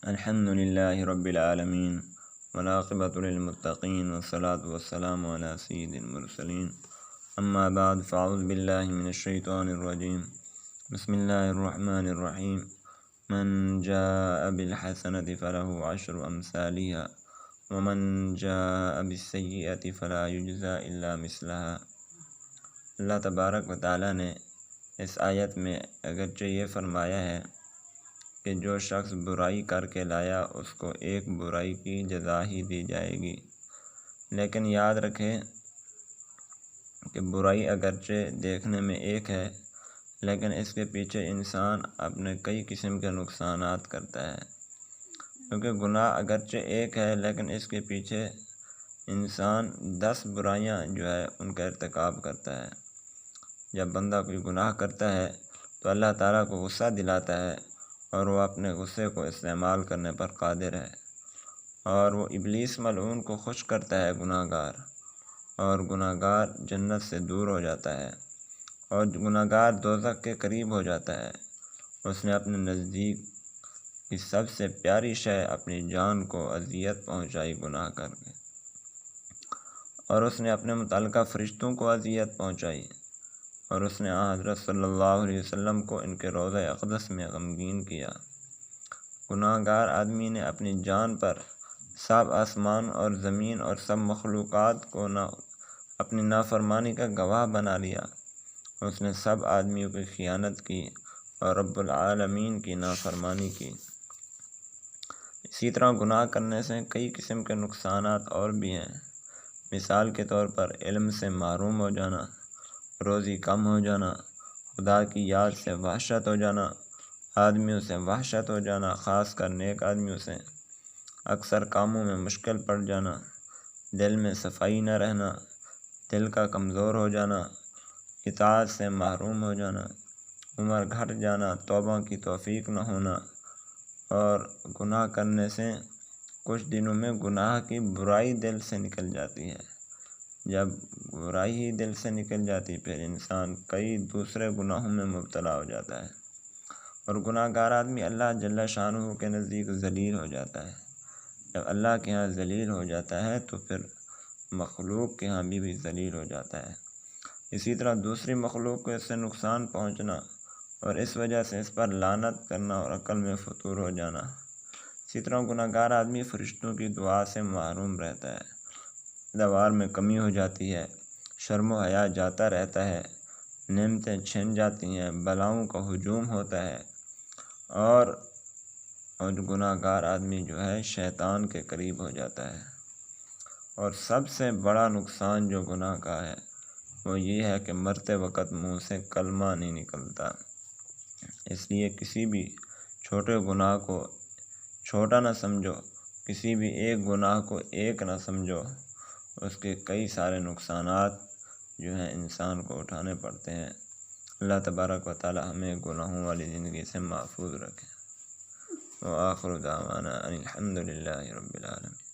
الحمد للہ رب العالمین والعاقبۃ للمتقین والصلاۃ والسلام علی سید المرسلین اما بعد فاعوذ باللہ من الشیطان الرجیم بسم اللہ الرحمن الرحیم من جاء بالحسنۃ فلہ عشر امثالها ومن جاء بالسیئۃ فلا یجزی الا مثلها۔ اللہ تبارک و تعالیٰ نے اس آیت میں اگرچہ یہ فرمایا ہے کہ جو شخص برائی کر کے لایا اس کو ایک برائی کی جزا ہی دی جائے گی، لیکن یاد رکھیں کہ برائی اگرچہ دیکھنے میں ایک ہے لیکن اس کے پیچھے انسان اپنے کئی قسم کے نقصانات کرتا ہے، کیونکہ گناہ اگرچہ ایک ہے لیکن اس کے پیچھے انسان 10 برائیاں جو ہے ان کا ارتکاب کرتا ہے۔ جب بندہ کوئی گناہ کرتا ہے تو اللہ تعالیٰ کو غصہ دلاتا ہے اور وہ اپنے غصے کو استعمال کرنے پر قادر ہے، اور وہ ابلیس ملعون کو خوش کرتا ہے گناہ گار، اور گناہ گار جنت سے دور ہو جاتا ہے اور گناہ گار دوزخ کے قریب ہو جاتا ہے۔ اس نے اپنے نزدیک کی سب سے پیاری شے اپنی جان کو اذیت پہنچائی گناہ کر کے، اور اس نے اپنے متعلقہ فرشتوں کو اذیت پہنچائی، اور اس نے حضرت صلی اللہ علیہ وسلم کو ان کے روضہ اقدس میں غمگین کیا۔ گناہ گار آدمی نے اپنی جان پر سب آسمان اور زمین اور سب مخلوقات کو اپنی نافرمانی کا گواہ بنا لیا۔ اس نے سب آدمیوں کی خیانت کی اور رب العالمین کی نافرمانی کی۔ اسی طرح گناہ کرنے سے کئی قسم کے نقصانات اور بھی ہیں۔ مثال کے طور پر علم سے محروم ہو جانا، روزی کم ہو جانا، خدا کی یاد سے وحشت ہو جانا، آدمیوں سے وحشت ہو جانا، خاص کر نیک آدمیوں سے، اکثر کاموں میں مشکل پڑ جانا، دل میں صفائی نہ رہنا، دل کا کمزور ہو جانا، اطاعت سے محروم ہو جانا، عمر گھٹ جانا، توبہ کی توفیق نہ ہونا، اور گناہ کرنے سے کچھ دنوں میں گناہ کی برائی دل سے نکل جاتی ہے۔ جب برائی ہی دل سے نکل جاتی پھر انسان کئی دوسرے گناہوں میں مبتلا ہو جاتا ہے، اور گناہ گار آدمی اللہ جل شانہ کے نزدیک ذلیل ہو جاتا ہے۔ جب اللہ کے ہاں ذلیل ہو جاتا ہے تو پھر مخلوق کے ہاں بھی ذلیل ہو جاتا ہے۔ اسی طرح دوسری مخلوق کو اس سے نقصان پہنچنا اور اس وجہ سے اس پر لعنت کرنا اور عقل میں فطور ہو جانا۔ اسی طرح گناہ گار آدمی فرشتوں کی دعا سے محروم رہتا ہے، پیداوار میں کمی ہو جاتی ہے، شرم و حیا جاتا رہتا ہے، نعمتیں چھن جاتی ہیں، بلاؤں کا ہجوم ہوتا ہے، اور گناہ گار آدمی جو ہے شیطان کے قریب ہو جاتا ہے۔ اور سب سے بڑا نقصان جو گناہ کا ہے وہ یہ ہے کہ مرتے وقت منہ سے کلمہ نہیں نکلتا۔ اس لیے کسی بھی چھوٹے گناہ کو چھوٹا نہ سمجھو، کسی بھی ایک گناہ کو ایک نہ سمجھو، اس کے کئی سارے نقصانات جو ہیں انسان کو اٹھانے پڑتے ہیں۔ اللہ تبارک و تعالی ہمیں گناہوں والی زندگی سے محفوظ رکھے۔ وآخر دعوانا ان الحمد للہ رب العالمین۔